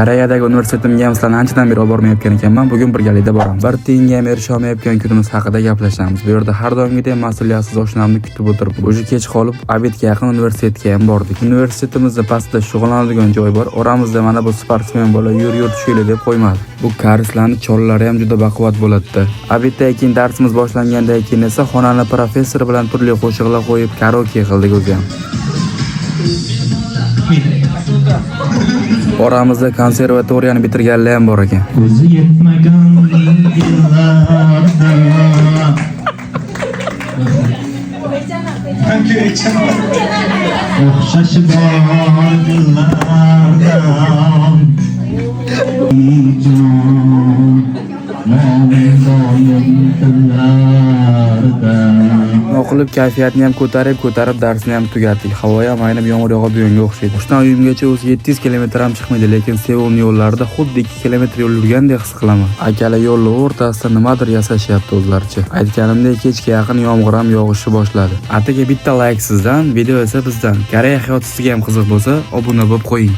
Koreyadagi universitetimga ham sizlarni anchadan beri olib bormayotgan ekanman. Bugun birgalikda boramiz. Bir tiyinga ham erisha olmayotgan kunimiz haqida gaplashamiz. Bu yerda har doimgidek mas'uliyatsiz oshnamni kutib o'tirib, o'sha kech qolib, obedga yaqin universitetga ham bordik. Universitetimizda pastda shug'ullanadigan joy bor. Oramizda mana bu sportsmen bola yur tushaylik deb qo'ymadi. Bu karislarning chollari ham juda baquvvat bo'ladi. Obeddan keyin darsimiz boshlangandan keyin esa xonani professor bilan turli qo'shiqlar qo'yib karaoke qildik o'zi ham. Oramizda konservatoriyani bitirganlar ham bor ekan. Ko'zi yetmagan o'xshashi bor dillardan O'qilib kayfiyatni ham ko'tarib darsni ham tugatdik. Havo ham aynib yomg'ir yog'ib yonga o'xshaydi. O'shdan uyimgacha o'zi 700 kilometr ham chiqmaydi, lekin Seul yo'llarida xuddi 2 kilometr yo'l yurgandek his qilaman. Akalar yo'lning o'rtasida nimadir yasashyapti o'zlaricha. Aytganimdek kechga yaqin yomg'ir ham yog'ishni boshladi. Ataga bitta like sizdan, video esa bizdan. Koreya hayoti sizga ham qiziq bo'lsa, obuna bo'lib qo'ying.